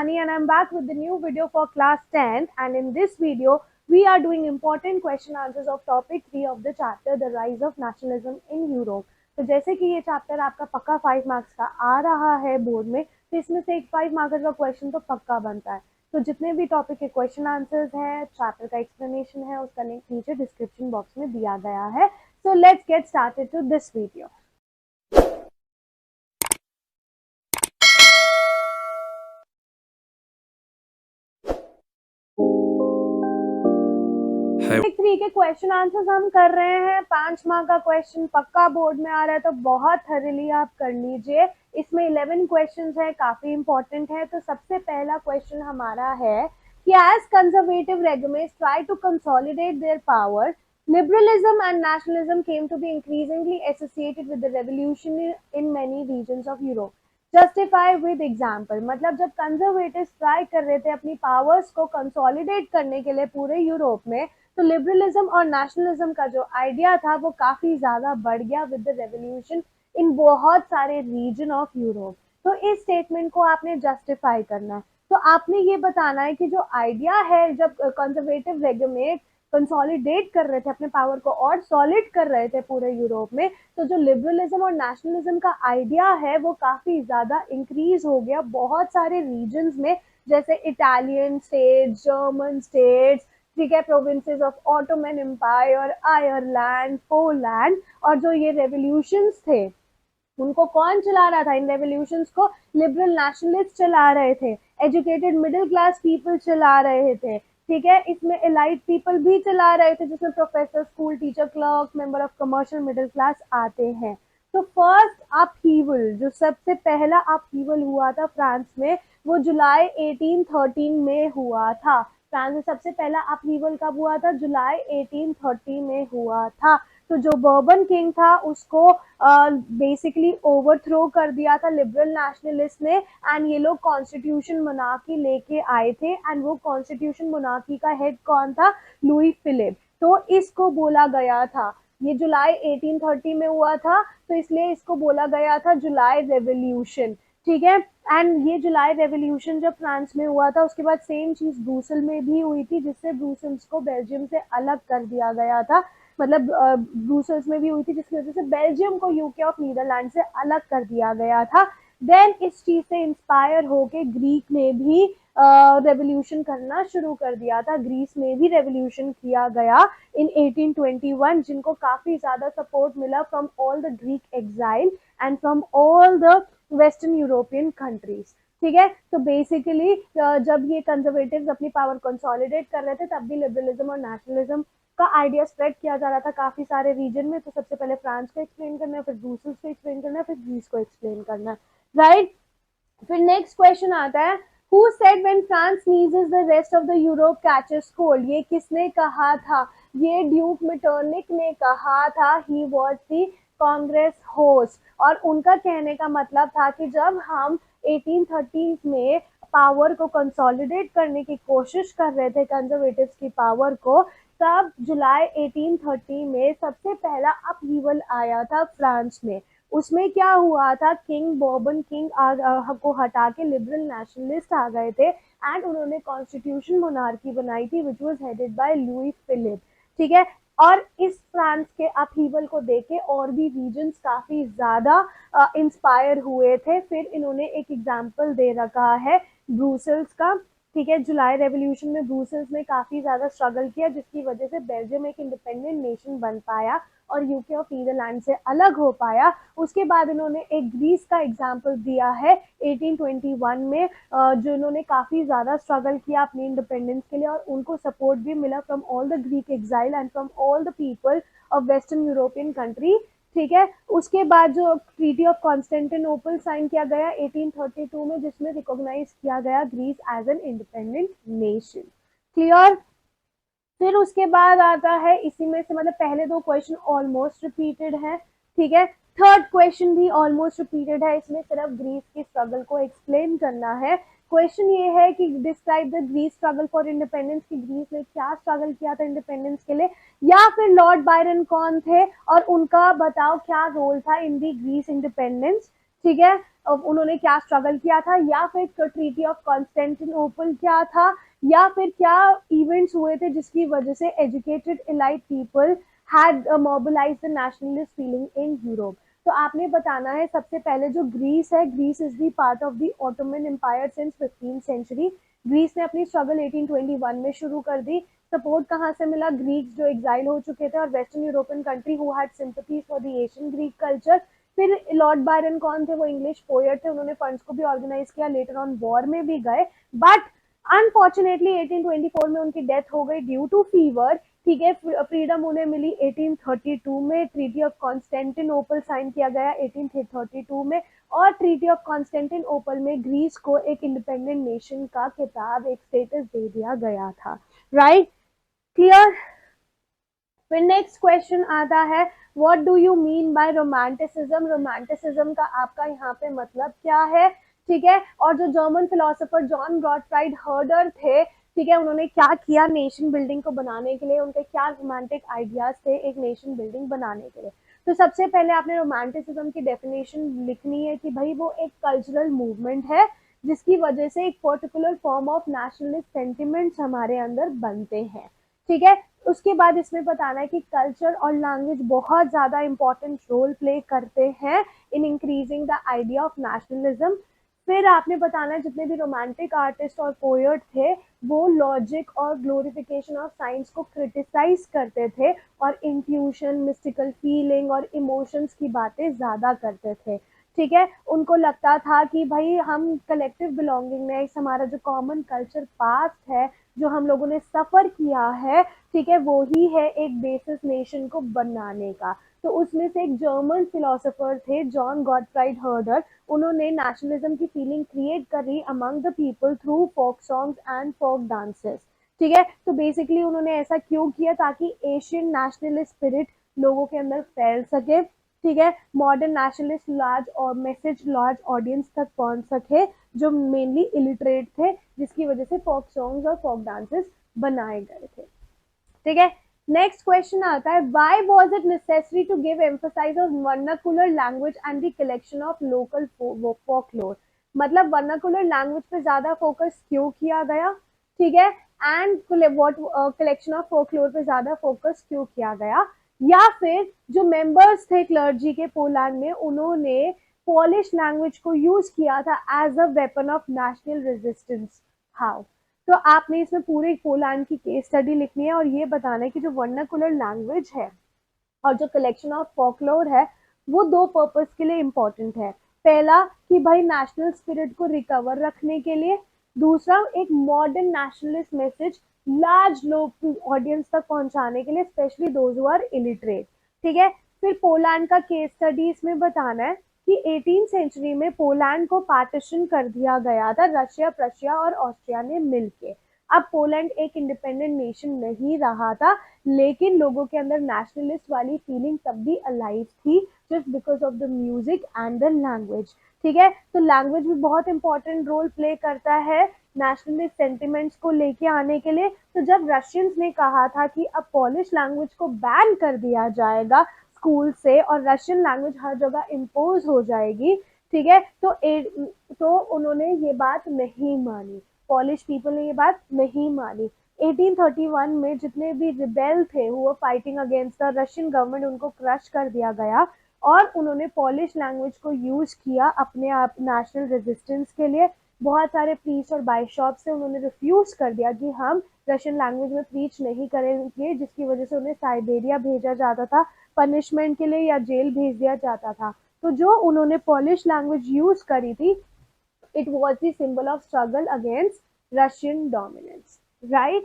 Shivani and I'm back with the new video for class 10th, and in this video we are doing important question answers of topic 3 of the chapter The Rise of Nationalism in Europe। तो जैसे कि ये chapter आपका पक्का 5 marks का आ रहा है board में, तो इसमें से एक 5 मार्क्स का क्वेश्चन तो पक्का बनता है। तो जितने भी टॉपिक के क्वेश्चन आंसर्स हैं, चैप्टर का एक्सप्लेनेशन है, उसका लिंक नीचे डिस्क्रिप्शन बॉक्स में दिया गया है। So let's get started to this video. Topic 3 के क्वेश्चन आंसर्स हम कर रहे हैं। 5 मार्क का क्वेश्चन पक्का बोर्ड में आ रहा है, तो बहुत थॉरली आप कर लीजिए। इसमें 11 क्वेश्चंस है, काफी इंपॉर्टेंट है। तो सबसे पहला क्वेश्चन हमारा है कि as conservative regimes try to consolidate their power, liberalism and nationalism came to be increasingly associated with the revolution in many regions of Europe. Justify with example, मतलब जब कंजर्वेटिव ट्राई कर रहे थे अपनी पावर्स को कंसोलिडेट करने के लिए पूरे यूरोप में, तो लिबरलिज्म और नेशनलिज्म का जो आइडिया था वो काफी ज्यादा बढ़ गया विद द रेवोल्यूशन इन बहुत सारे रीजन ऑफ यूरोप। तो इस स्टेटमेंट को आपने जस्टिफाई करना है। तो आपने ये बताना है कि जो आइडिया है, जब कंजर्वेटिव रेगुमेट कंसोलिडेट कर रहे थे अपने पावर को और सॉलिड कर रहे थे पूरे यूरोप में, तो जो लिबरलिज्म और नेशनलिज्म का आइडिया है वो काफी ज्यादा इंक्रीज हो गया बहुत सारे रीजन्स में, जैसे इटालियन स्टेट्स, जर्मन स्टेट्स, ठीक है, provinces of Ottoman Empire, Ireland, Poland. और जो ये रेवोल्यूशंस थे उनको कौन चला रहा था? इन रेवोल्यूशंस को लिबरल नेशनलिस्ट चला रहे थे, एजुकेटेड मिडिल क्लास पीपल चला रहे थे, ठीक है। इसमें एलाइट पीपल भी चला रहे थे, जिसमें professor, school teacher, clerk, member of commercial middle class आते हैं। तो फर्स्ट अपहीवल, जो सबसे पहला अपहीवल हुआ था फ्रांस में, वो जुलाई 1813 में हुआ था। फ्रांस में सबसे पहला अपहीवल कब हुआ था? जुलाई 1830 में हुआ था। तो जो बर्बन किंग था उसको बेसिकली ओवरथ्रो कर दिया था लिबरल नेशनलिस्ट ने, एंड ये लोग कॉन्स्टिट्यूशन मोनार्की लेके आए थे। एंड वो कॉन्स्टिट्यूशन मोनार्की का हेड कौन था? Louis Philippe. तो इसको बोला गया था, ये जुलाई 1830 में हुआ था, तो इसलिए इसको बोला गया था जुलाई रेवोल्यूशन, ठीक है। एंड ये जुलाई रेवोल्यूशन जब फ्रांस में हुआ था, उसके बाद सेम चीज ब्रूसेल में भी हुई थी, जिससे ब्रूसेल्स को बेल्जियम से अलग कर दिया गया था। मतलब ब्रूसेल्स में भी हुई थी, जिसकी वजह से बेल्जियम को यूके ऑफ नीदरलैंड से अलग कर दिया गया था। देन इस चीज से इंस्पायर होके ग्रीक ने भी रेवोल्यूशन करना शुरू कर दिया था। ग्रीस में भी रेवोल्यूशन किया गया इन 1821, जिनको काफी ज्यादा सपोर्ट मिला from all the Greek exile and from all the western European countries, ठीक है। तो बेसिकली जब ये कंजर्वेटिव्स अपनी पावर कंसोलिडेट कर रहे थे, तब भी लिबरलिज्म और नेशनलिज्म का आइडिया स्प्रेड किया जा रहा था काफी सारे रीजन में। तो सबसे पहले फ्रांस को एक्सप्लेन करना है, फिर ब्रूसेल्स को एक्सप्लेन करना है, फिर ग्रीस को एक्सप्लेन करना है, राइट। फिर नेक्स्ट क्वेश्चन आता है, who said when France sneezes the rest of the Europe catches cold? ये किसने कहा था? ये ड्यूक मेटरनिक ने कहा था। He was the Congress host, और उनका कहने का मतलब था कि जब हम 1830 में पावर को कंसोलिडेट करने की कोशिश कर रहे थे, कंजर्वेटिव्स की पावर को, तब जुलाई 1830 में सबसे पहला अपहीवल आया था फ्रांस में। उसमें क्या हुआ था? किंग बर्बन किंग को हटा के लिबरल नेशनलिस्ट आ गए थे, एंड उन्होंने कॉन्स्टिट्यूशन मोनार्की बनाई थी which was headed by Louis Philippe, ठीक है। और इस फ्रांस के अपहीवल को देखे और भी रीजन्स काफी ज्यादा इंस्पायर हुए थे। फिर इन्होंने एक एग्जाम्पल दे रखा है ब्रूसेल्स का, ठीक है। जुलाई रेवोल्यूशन में ब्रूसेल्स ने काफी ज्यादा स्ट्रगल किया, जिसकी वजह से बेल्जियम एक इंडिपेंडेंट नेशन बन पाया और यूके ऑफ नीदरलैंड से अलग हो पाया। उसके बाद इन्होंने एक ग्रीस का एग्जाम्पल दिया है 1821 में, जिन्होंने काफी ज्यादा स्ट्रगल किया अपनी इंडिपेंडेंस के लिए, और उनको सपोर्ट भी मिला from all the Greek exile and from all the people of western European country, ठीक है। उसके बाद जो ट्रीटी ऑफ कॉन्स्टेंटिनोपल साइन किया गया 1832 में, जिसमें रिकॉग्नाइज किया गया Greece as an independent nation, clear. फिर उसके बाद आता है, इसी में से मतलब पहले दो क्वेश्चन ऑलमोस्ट रिपीटेड है, ठीक है। थर्ड क्वेश्चन भी ऑलमोस्ट रिपीटेड है, इसमें सिर्फ ग्रीस की स्ट्रगल को एक्सप्लेन करना है। क्वेश्चन ये है कि describe the Greece struggle for independence, की ग्रीस ने क्या स्ट्रगल किया था इंडिपेंडेंस के लिए, या फिर लॉर्ड बायरन कौन थे और उनका बताओ क्या रोल था इन दी ग्रीस इंडिपेंडेंस, ठीक है। उन्होंने क्या स्ट्रगल किया था, या फिर ट्रीटी ऑफ कॉन्स्टेंटिनोपल क्या था, या फिर क्या इवेंट्स हुए थे जिसकी वजह से educated elite people had mobilise the nationalist feeling in Europe. तो आपने बताना है सबसे पहले जो ग्रीस है, Greece is the part of the Ottoman Empire since 15th century. Greece ने अपनी स्ट्रगल 1821 में शुरू कर दी। सपोर्ट कहाँ से मिला, ग्रीक्स जो एग्जाइल हो चुके थे और western European country who had sympathies for the Asian Greek culture. फिर लॉर्ड बायरन कौन थे, वो इंग्लिश पोएट थे, उन्होंने फंड्स को भी ऑर्गेनाइज किया, लेटर ऑन वॉर में भी गए, बट अनफॉर्चुनेटली 1824 में उनकी डेथ हो गई ड्यू टू फीवर। ठीक है, फ्रीडम उन्हें मिली 1832 में, ट्रीटी ऑफ कॉन्स्टेंटिनोपल साइन किया गया 1832 में, और ट्रीटी ऑफ कॉन्स्टेंटिनोपल में ग्रीस को एक इंडिपेंडेंट नेशन का खिताब, एक स्टेटस दे दिया गया था। Right, clear. फिर नेक्स्ट क्वेश्चन आता है, what do you mean by romanticism. Romanticism का आपका यहाँ पे मतलब क्या है, ठीक है। और जो जर्मन फिलोसोफर जॉन गॉटफ्राइड हर्डर थे, ठीक है, उन्होंने क्या किया नेशन बिल्डिंग को बनाने के लिए, उनके क्या रोमांटिक आइडियाज थे एक नेशन बिल्डिंग बनाने के लिए। तो सबसे पहले आपने रोमांटिसिज्म की डेफिनेशन लिखनी है कि भाई वो एक कल्चरल मूवमेंट है जिसकी वजह से एक particular form of nationalist sentiments हमारे अंदर बनते हैं। ठीक है, उसके बाद इसमें बताना है कि कल्चर और लैंग्वेज बहुत ज़्यादा इंपॉर्टेंट रोल प्ले करते हैं in increasing the idea of nationalism. फिर आपने बताना है जितने भी रोमांटिक आर्टिस्ट और पोएट थे वो लॉजिक और ग्लोरिफिकेशन ऑफ साइंस को क्रिटिसाइज करते थे और इंट्यूशन, मिस्टिकल फीलिंग और इमोशंस की बातें ज़्यादा करते थे। ठीक है, उनको लगता था कि भाई हम कलेक्टिव बिलोंगिंगनेस, हमारा जो कॉमन कल्चर पास्ट है, जो हम लोगों ने सफ़र किया है, ठीक है, वो ही है एक बेसिस नेशन को बनाने का। तो उसमें से एक जर्मन फिलोसोफर थे जॉन गॉटफ्राइड हर्डर, उन्होंने नेशनलिज्म की फीलिंग क्रिएट करी among the people through folk songs and folk dances. ठीक है, तो बेसिकली उन्होंने ऐसा क्यों किया, ताकि एशियन नेशनलिस्ट स्पिरिट लोगों के अंदर फैल सके। ठीक है, मॉडर्न नेशनलिस्ट लार्ज और मैसेज लार्ज ऑडियंस तक पहुंच सके जो मेनली इलिटरेट थे, जिसकी वजह से फोक सॉन्ग्स और फोक डांसेस बनाए गए थे। ठीक है, नेक्स्ट क्वेश्चन आता है, why was it necessary to give emphasise on vernacular language and the collection of local folklore. मतलब वर्नाकुलर लैंग्वेज पे ज्यादा फोकस क्यों किया गया, ठीक है, and what collection of folklore पे ज्यादा फोकस क्यों किया गया। या फिर जो मेंबर्स थे क्लर्जी के पोलैंड में, उन्होंने पोलिश लैंग्वेज को यूज किया था as a weapon of national resistance. How. तो आपने इसमें पूरे पोलैंड की केस स्टडी लिखनी है और ये बताना है कि जो वर्नाकुलर लैंग्वेज है और जो कलेक्शन ऑफ फोकलोर है वो दो पर्पस के लिए इम्पोर्टेंट है। पहला कि भाई नेशनल स्पिरिट को रिकवर रखने के लिए, दूसरा एक मॉडर्न नेशनलिस्ट मैसेज लार्ज लोग ऑडियंस तक पहुंचाने के लिए, specially those who are illiterate. ठीक है, फिर पोलैंड का केस स्टडी इसमें बताना है कि 18th सेंचुरी में पोलैंड को पार्टीशन कर दिया गया था रशिया, प्रशिया और ऑस्ट्रिया ने मिलके। अब पोलैंड एक इंडिपेंडेंट नेशन नहीं रहा था, लेकिन लोगों के अंदर नेशनलिस्ट वाली फीलिंग तब भी अलाइव थी, just because of the music and the language. ठीक है, तो लैंग्वेज भी बहुत इंपॉर्टेंट रोल प्ले करता है नेशनलिस्ट सेंटिमेंट्स को लेके आने के लिए। तो जब रशियंस ने कहा था कि अब पॉलिश लैंग्वेज को बैन कर दिया जाएगा स्कूल से और रशियन लैंग्वेज हर जगह इम्पोज हो जाएगी, ठीक है, तो उन्होंने ये बात नहीं मानी, पॉलिश पीपल ने ये बात नहीं मानी। 1831 में जितने भी रिबेल थे वो fighting against the Russian government, उनको क्रश कर दिया गया और उन्होंने पॉलिश लैंग्वेज को यूज किया अपने आप नेशनल रेजिस्टेंस के लिए। बहुत सारे प्रीच और बाइशॉप से उन्होंने रिफ्यूज कर दिया कि हम रशियन लैंग्वेज में प्रीच नहीं करेंगे, जिसकी वजह से उन्हें साइबेरिया भेजा जाता था पनिशमेंट के लिए या जेल भेज दिया जाता था। तो जो उन्होंने पॉलिश लैंग्वेज यूज करी थी, it was the symbol of struggle against Russian dominance, right?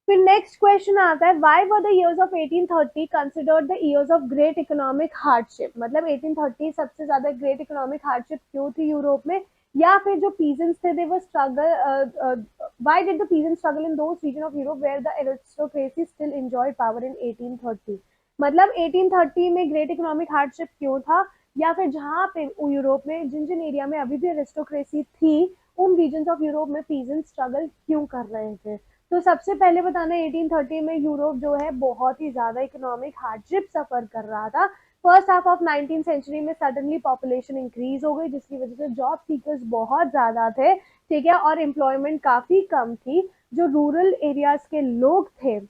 फिर नेक्स्ट क्वेश्चन आता है, why were the years of 1830 considered the years of great economic hardship. मतलब 1830 सबसे ज्यादा ग्रेट इकोनॉमिक हार्डशिप क्यों थी यूरोप में, या फिर जो पीजेंट्स थे they were struggle, why did the peasants struggle in those region of Europe where the aristocracy still enjoyed power in 1830। मतलब 1830 में ग्रेट इकोनॉमिक हार्डशिप क्यों था, या फिर जहाँ पे यूरोप में जिन जिन एरिया में अभी भी एरिस्टोक्रेसी थी उन रीजन ऑफ यूरोप में पीजेंट्स स्ट्रगल क्यों कर रहे थे। तो सबसे पहले बताना है 1830 में यूरोप जो है बहुत ही ज्यादा इकोनॉमिक हार्डशिप सफर कर रहा था, first half of 19th century में सडनली पॉपुलेशन इंक्रीज हो गई, जिसकी वजह से जॉब सीकर्स बहुत ज्यादा थे, ठीक है, और एम्प्लॉयमेंट काफी कम थी। जो रूरल एरियाज के लोग थे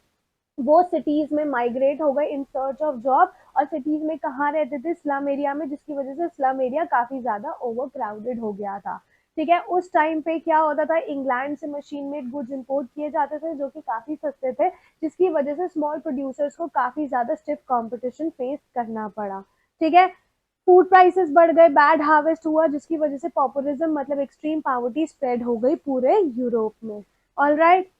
वो सिटीज में माइग्रेट हो गए इन सर्च ऑफ जॉब, और सिटीज में कहाँ रहते थे, स्लम एरिया में, जिसकी वजह से स्लम एरिया काफी ज्यादा ओवर क्राउडेड हो गया था, ठीक है। उस टाइम पे क्या होता था, इंग्लैंड से मशीन मेड गुड्स इंपोर्ट किए जाते थे जो कि काफी सस्ते थे, जिसकी वजह से स्मॉल प्रोड्यूसर्स को काफी ज्यादा स्टिफ कंपटीशन फेस करना पड़ा, ठीक है। फूड प्राइसेस बढ़ गए, बैड हार्वेस्ट हुआ, जिसकी वजह से पॉपुलिज्म मतलब एक्सट्रीम पॉवर्टी स्प्रेड हो गई पूरे यूरोप में। ऑल राइट,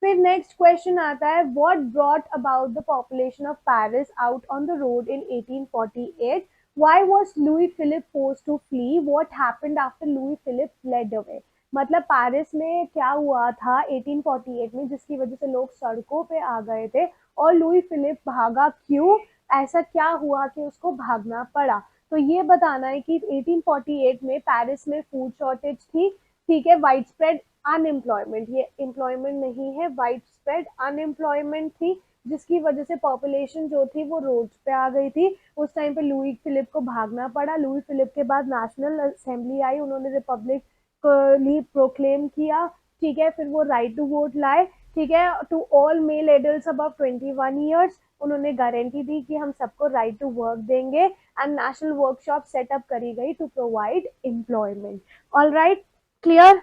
फिर नेक्स्ट क्वेश्चन आता है, what brought about the population of Paris out on the road in 1848, why was Louis Philippe forced to flee, what happened after Louis Philippe fled away. मतलब Paris में क्या हुआ था 1848 में जिसकी वजह से लोग सड़कों पे आ गए थे, और लुई फिलिप भागा क्यों, ऐसा क्या हुआ कि उसको भागना पड़ा। तो ये बताना है कि 1848 में पेरिस में फूड शॉर्टेज थी, ठीक है, वाइड स्प्रेड अनएम्प्लॉयमेंट, ये एम्प्लॉयमेंट नहीं है, वाइड स्प्रेड अनएम्प्लॉयमेंट थी, जिसकी वजह से पॉपुलेशन जो थी वो रोड पे आ गई थी। उस टाइम पे लुई फिलिप को भागना पड़ा। लुई फिलिप के बाद नेशनल असेंबली आई, उन्होंने रिपब्लिक प्रोक्लेम किया, ठीक है, फिर वो राइट टू वोट लाए, ठीक है, to all male adults above 21 years, उन्होंने गारंटी दी कि हम सबको राइट टू वर्क देंगे, एंड नेशनल वर्कशॉप सेटअप करी गई to provide employment. All right, clear.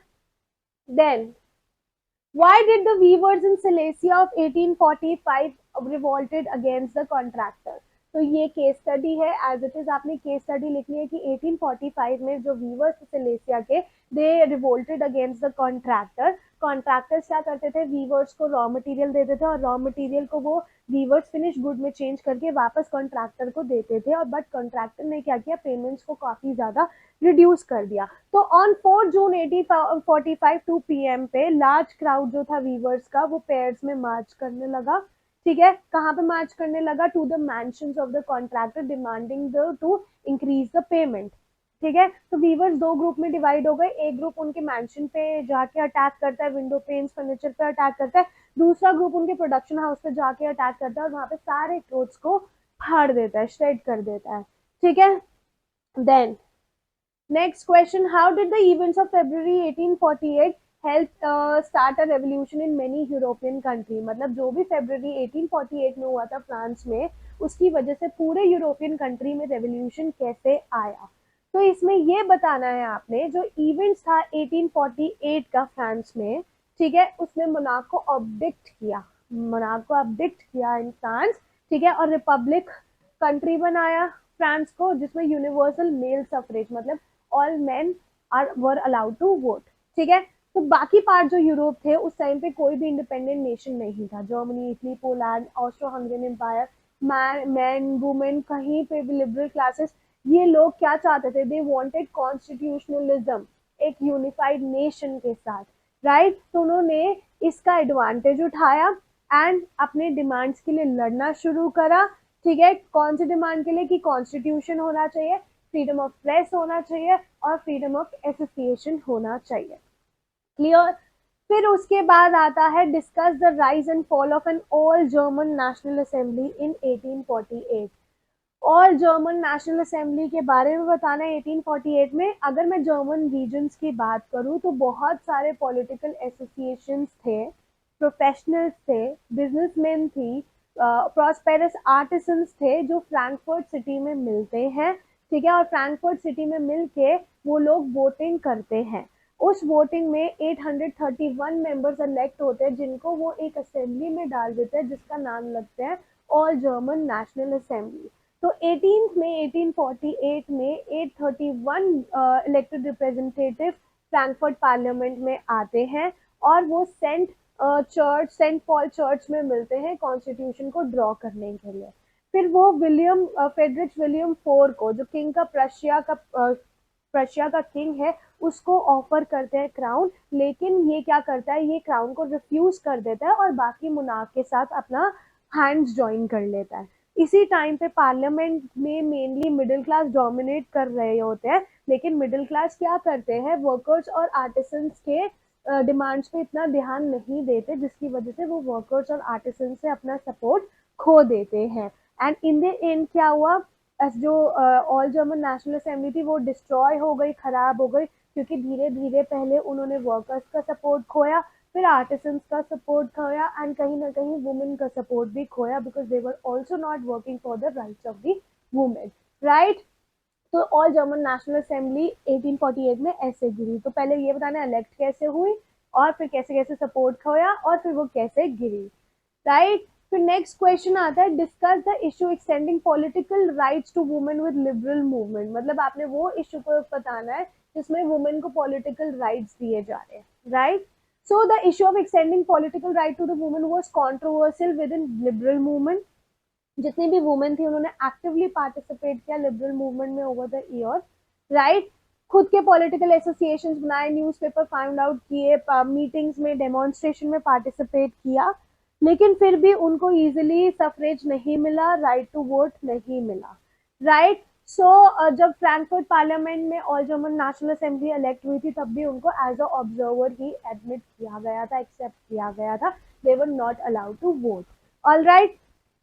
Then, why did the weavers in Silesia of 1845 revolted against the contractor? तो ये केस स्टडी है, एज इट इज आपने केस स्टडी लिखनी है कि 1845 में जो वीवर्स सिलेसिया के, they revolted against the contractor. Contractors क्या करते थे, वीवर्स को रॉ मटेरियल देते थे, और रॉ मटेरियल को वो वीवर्स फिनिश गुड में चेंज करके वापस कॉन्ट्रैक्टर को देते थे, और बट कॉन्ट्रैक्टर ने क्या किया, पेमेंट्स को काफी ज्यादा रिड्यूस कर दिया। तो ऑन 4 जून 1845 2 पीएम पे लार्ज क्राउड जो था वीवर्स का वो पेयर्स में मार्च करने लगा, ठीक है, कहाँ पे मार्च करने लगा, to the mansions of the contractor demanding the to increase the payment, ठीक है। तो वीवर्स दो ग्रुप में डिवाइड हो गए, एक ग्रुप उनके मैंशन पे जाके अटैक करता है, विंडो पेन्स फर्नीचर पे अटैक करता है, दूसरा ग्रुप उनके प्रोडक्शन हाउस पे जाके अटैक करता है और वहां पे सारे क्लोथ्स को फाड़ देता है, श्रेड कर देता है, ठीक है। Then next question, how did the events of February 1848 help start a revolution in many European country? मतलब जो भी February 1848 में हुआ था फ्रांस में, उसकी वजह से पूरे यूरोपियन कंट्री में रेवोल्यूशन कैसे आया। तो इसमें ये बताना है आपने, जो इवेंट्स था 1848 का फ्रांस में, ठीक है, उसने मोनार्क को अब्डिक्ट किया, मोनार्क को अब्डिक्ट किया इन फ्रांस, ठीक है, और रिपब्लिक कंट्री बनाया फ्रांस को, जिसमें यूनिवर्सल मेल सफरेज मतलब all men are were allowed to vote, ठीक है। तो बाकी पार्ट जो यूरोप थे उस टाइम पे कोई भी इंडिपेंडेंट नेशन नहीं था, Germany, Italy, Poland, Austro Hungarian Empire, man women, कहीं पे भी लिबरल क्लासेस, ये लोग क्या चाहते थे, दे वांटेड कॉन्स्टिट्यूशनलिज्म, एक यूनिफाइड नेशन के साथ, राइट। तो उन्होंने इसका एडवांटेज उठाया एंड अपने डिमांड्स के लिए लड़ना शुरू करा, ठीक है। कौन सी डिमांड के लिए, कि कॉन्स्टिट्यूशन होना चाहिए, फ्रीडम ऑफ प्रेस होना चाहिए, और फ्रीडम ऑफ एसोसिएशन होना चाहिए, क्लियर। फिर उसके बाद आता है, discuss the rise and fall of an all German national assembly in 1848। All German national assembly के बारे में बताना है 1848 में। अगर मैं जर्मन रीजन्स की बात करूं तो बहुत सारे पॉलिटिकल एसोसिएशंस थे, प्रोफेशनल्स थे, बिजनेसमैन थी, प्रॉस्पेरस आर्टिसंस थे, जो फ्रैंकफर्ट सिटी में मिलते हैं, ठीक है, और फ्रैंकफर्ट सिटी में मिल के वो लोग वोटिंग करते हैं। उस वोटिंग में 831 मेंबर्स इलेक्ट होते हैं, जिनको वो एक असेंबली में डाल देते हैं, जिसका नाम लगता है ऑल जर्मन नेशनल असेंबली। तो 18th में 1848 में 831 इलेक्टेड रिप्रेजेंटेटिव फ्रैंकफर्ट पार्लियामेंट में आते हैं, और वो सेंट पॉल चर्च में मिलते हैं कॉन्स्टिट्यूशन को ड्रॉ करने के लिए। फिर वो विलियम फेडरिक विलियम फोर को, जो किंग का प्रशिया का किंग है, उसको ऑफर करते हैं क्राउन, लेकिन ये क्या करता है, ये क्राउन को रिफ्यूज कर देता है और बाकी मुनाफ के साथ अपना हैंड्स ज्वाइन कर लेता है। इसी टाइम पे पार्लियामेंट में मेनली मिडिल क्लास डोमिनेट कर रहे होते हैं, लेकिन मिडिल क्लास क्या करते हैं, वर्कर्स और आर्टिसंस के डिमांड्स पे इतना ध्यान नहीं देते, जिसकी वजह से वो वर्कर्स और आर्टिसंस से अपना सपोर्ट खो देते हैं। एंड इन द एंड क्या हुआ, जो ऑल जर्मन नेशनल असेंबली थी वो डिस्ट्रॉय हो गई, खराब हो गई, क्योंकि धीरे धीरे पहले उन्होंने वर्कर्स का सपोर्ट खोया, फिर आर्टिसंस का सपोर्ट खोया, एंड कहीं ना कहीं वुमेन का सपोर्ट भी खोया, because they were also not working for the rights of the women, right. तो ऑल जर्मन नेशनल असेंबली 1848 में ऐसे गिरी। तो पहले ये बताना इलेक्ट कैसे हुई, और फिर कैसे कैसे सपोर्ट खोया, और फिर वो कैसे गिरी, राइट। फिर नेक्स्ट क्वेश्चन आता है, discuss the issue extending political rights to women with liberal movement. मतलब आपने वो इशू को बताना है जिसमें वुमेन को पॉलिटिकल राइट्स दिए जा रहे हैं, right. So the issue of extending political right to the women was controversial within liberal movement. जितनी भी वुमेन थी उन्होंने एक्टिवली पार्टिसिपेट किया लिबरल मूवमेंट में ओवर द ईयर, राइट। खुद के पॉलिटिकल एसोसिएशंस बनाए, न्यूज़पेपर फाइंड आउट किए, मीटिंग्स में, डेमोन्स्ट्रेशन में पार्टिसिपेट किया, लेकिन फिर भी उनको इजीली सफरेज नहीं मिला, राइट टू वोट नहीं मिला, राइट। सो जब फ्रैंकफर्ट पार्लियामेंट में all German national assembly elect हुई थी तब भी उनको एज अ ऑब्जर्वर ही एडमिट किया गया था, एक्सेप्ट किया गया था, they were not allowed to vote, all right.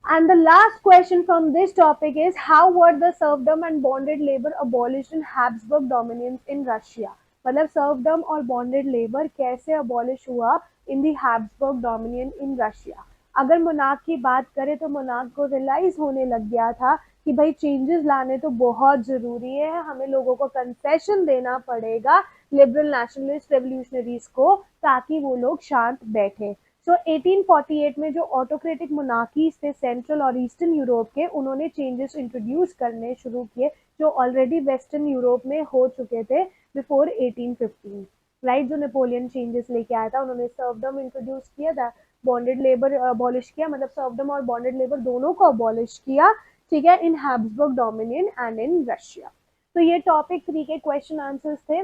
And the last question from this topic is, how were the serfdom and bonded labor abolished in Habsburg dominance in Russia? मतलब serfdom और bonded labor कैसे abolish हुआ in the Habsburg dominion in Russia? अगर monarch की बात करें तो monarch को रियलाइज होने लग गया था कि भाई चेंजेस लाने तो बहुत जरूरी है, हमें लोगों को कंसेशन देना पड़ेगा लिबरल नेशनलिस्ट रेवोल्यूशनरीज को, ताकि वो लोग शांत बैठे। सो 1848 में जो ऑटोक्रेटिक मोनार्कीज थे सेंट्रल और ईस्टर्न यूरोप के, उन्होंने चेंजेस इंट्रोड्यूस करने शुरू किए जो ऑलरेडी वेस्टर्न यूरोप में हो चुके थे बिफोर 1815, राइट। जो नेपोलियन चेंजेस लेके आया था, उन्होंने सर्वडम इंट्रोड्यूस किया था, बॉन्डेड लेबर अबॉलिश किया, मतलब सर्वडम और बॉन्डेड लेबर दोनों को अबॉलिश किया, ठीक है, in Habsburg dominion and in Russia. तो ये टॉपिक 3 के क्वेश्चन आंसर्स थे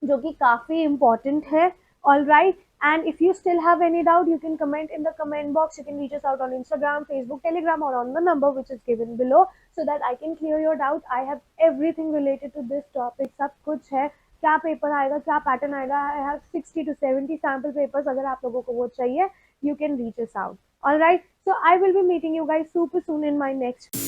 जो कि काफी important है, all right। And if you still have any doubt, you can comment in the comment box. You can reach us out on Instagram, Facebook, Telegram, or on the number which is given below, so that I can clear your doubt. I have everything related to this topic, सब कुछ है, क्या paper आएगा, क्या pattern आएगा, I have 60 to 70 sample papers, अगर आप लोगों को वो चाहिए, you can reach us out, all right। So I will be meeting you guys super soon in my next